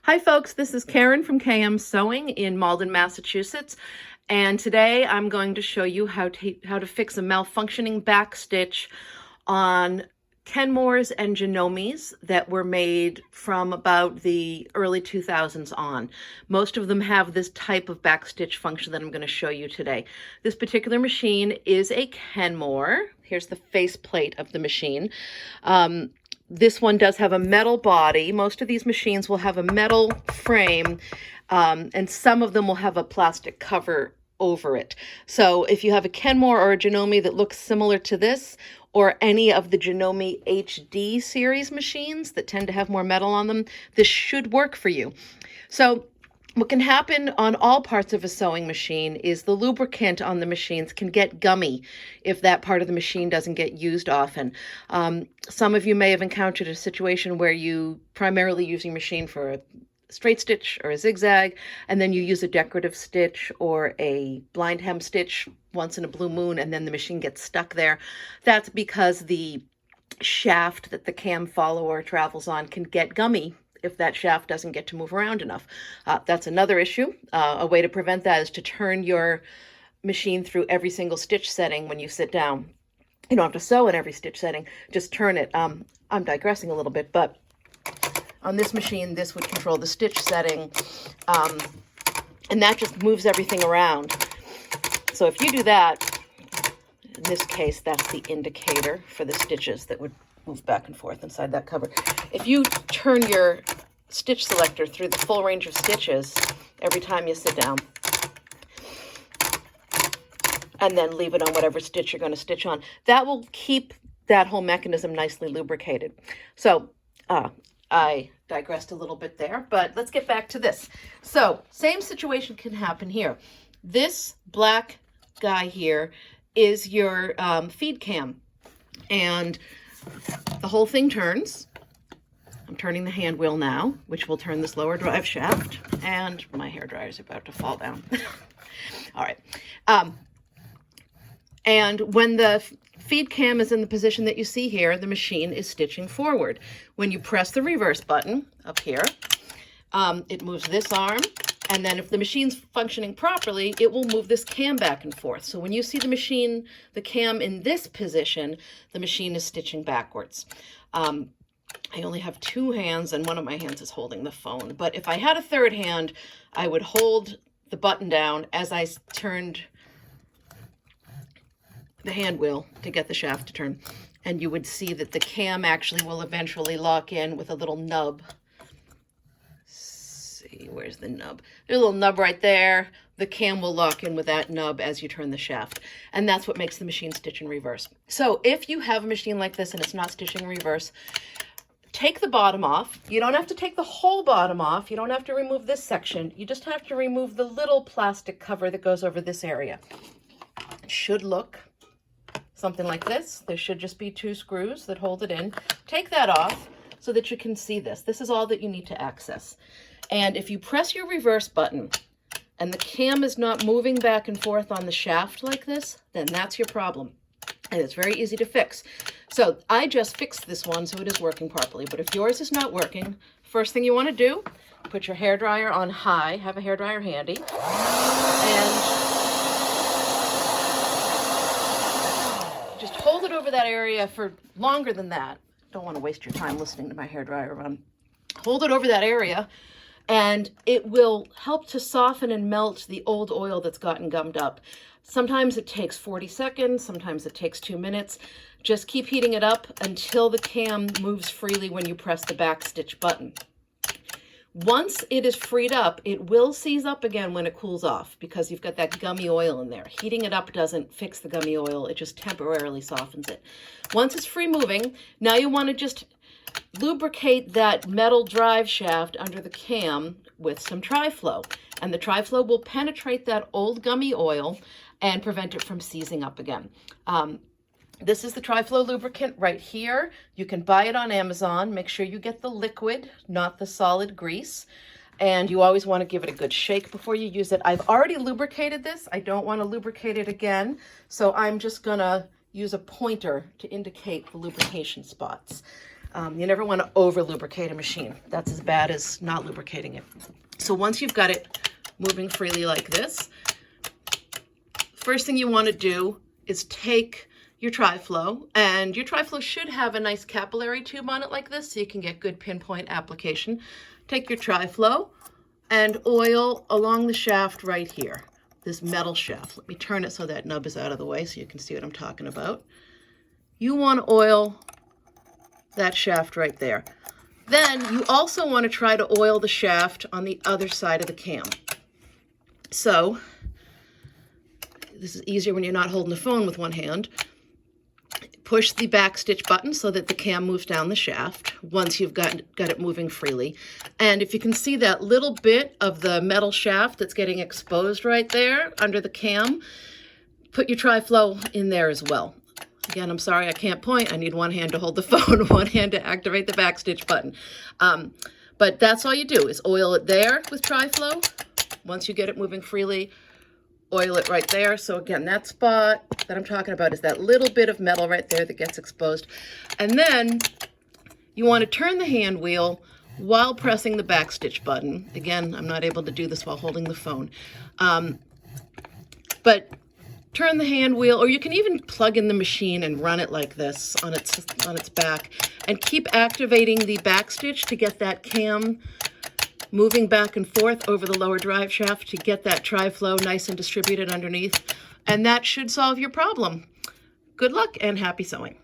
Hi folks, this is Karen from KM Sewing in Malden, Massachusetts, and today I'm going to show you how to fix a malfunctioning back stitch on Kenmores and Janomes that were made from about the early 2000s on. Most of them have this type of back stitch function that I'm going to show you today. This particular machine is a Kenmore. Here's the faceplate of the machine. This one does have a metal body. Most of these machines will have a metal frame, and some of them will have a plastic cover over it. So if you have a Kenmore or a Janome that looks similar to this, or any of the Janome HD series machines that tend to have more metal on them, this should work for you. So what can happen on all parts of a sewing machine is the lubricant on the machines can get gummy if that part of the machine doesn't get used often. Some of you may have encountered a situation where you primarily use your machine for a straight stitch or a zigzag, and then you use a decorative stitch or a blind hem stitch once in a blue moon, and then the machine gets stuck there. That's because the shaft that the cam follower travels on can get gummy if that shaft doesn't get to move around enough. That's another issue. A way to prevent that is to turn your machine through every single stitch setting when you sit down. You don't have to sew in every stitch setting, just turn it. I'm digressing a little bit, but on this machine, this would control the stitch setting, and that just moves everything around. So if you do that, in this case, that's the indicator for the stitches that would move back and forth inside that cover. If you turn your stitch selector through the full range of stitches every time you sit down, and then leave it on whatever stitch you're going to stitch on, that will keep that whole mechanism nicely lubricated. So I digressed a little bit there, but let's get back to this. So same situation can happen here. This black guy here is your feed cam, and the whole thing turns. I'm turning the hand wheel now, which will turn this lower drive shaft, and my hairdryer is about to fall down. All right. And when the feed cam is in the position that you see here, the machine is stitching forward. When you press the reverse button up here, it moves this arm, and then if the machine's functioning properly, it will move this cam back and forth. So when you see the cam in this position, the machine is stitching backwards. I only have two hands, and one of my hands is holding the phone. But if I had a third hand, I would hold the button down as I turned the hand wheel to get the shaft to turn, and you would see that the cam actually will eventually lock in with a little nub. See, where's the nub? There's a little nub right there. The cam will lock in with that nub as you turn the shaft, and that's what makes the machine stitch in reverse. So if you have a machine like this and it's not stitching in reverse, take the bottom off. You don't have to take the whole bottom off. You don't have to remove this section. You just have to remove the little plastic cover that goes over this area. It should look something like this. There should just be two screws that hold it in. Take that off so that you can see this. This is all that you need to access. And if you press your reverse button and the cam is not moving back and forth on the shaft like this, then that's your problem. And it's very easy to fix. So I just fixed this one so it is working properly. But if yours is not working, first thing you want to do, put your hairdryer on high, have a hairdryer handy, and just hold it over that area for longer than that. Don't want to waste your time listening to my hairdryer run. Hold it over that area, and it will help to soften and melt the old oil that's gotten gummed up. Sometimes it takes 40 seconds, sometimes it takes 2 minutes. Just keep heating it up until the cam moves freely when you press the back stitch button. Once it is freed up, it will seize up again when it cools off because you've got that gummy oil in there. Heating it up doesn't fix the gummy oil, it just temporarily softens it. Once it's free moving, now you want to just lubricate that metal drive shaft under the cam with some Tri-Flow. And the Tri-Flow will penetrate that old gummy oil and prevent it from seizing up again. This is the Tri-Flow lubricant right here. You can buy it on Amazon. Make sure you get the liquid, not the solid grease. And you always want to give it a good shake before you use it. I've already lubricated this. I don't want to lubricate it again. So I'm just going to use a pointer to indicate the lubrication spots. You never want to over lubricate a machine. That's as bad as not lubricating it. So once you've got it moving freely like this, first thing you want to do is take your tri-flow, and your tri-flow should have a nice capillary tube on it like this so you can get good pinpoint application. Take your tri-flow and oil along the shaft right here, this metal shaft. Let me turn it so that nub is out of the way so you can see what I'm talking about. You want to oil that shaft right there. Then you also want to try to oil the shaft on the other side of the cam. So this is easier when you're not holding the phone with one hand. Push the back stitch button so that the cam moves down the shaft once you've got it moving freely. And if you can see that little bit of the metal shaft that's getting exposed right there under the cam, put your tri-flow in there as well. Again, I'm sorry I can't point. I need one hand to hold the phone, one hand to activate the back stitch button. But that's all you do is oil it there with tri-flow. Once you get it moving freely, oil it right there. So again, that spot that I'm talking about is that little bit of metal right there that gets exposed. And then you want to turn the hand wheel while pressing the back stitch button. Again, I'm not able to do this while holding the phone. But turn the hand wheel, or you can even plug in the machine and run it like this on its back, and keep activating the back stitch to get that cam moving back and forth over the lower drive shaft to get that tri-flow nice and distributed underneath. And that should solve your problem. Good luck and happy sewing.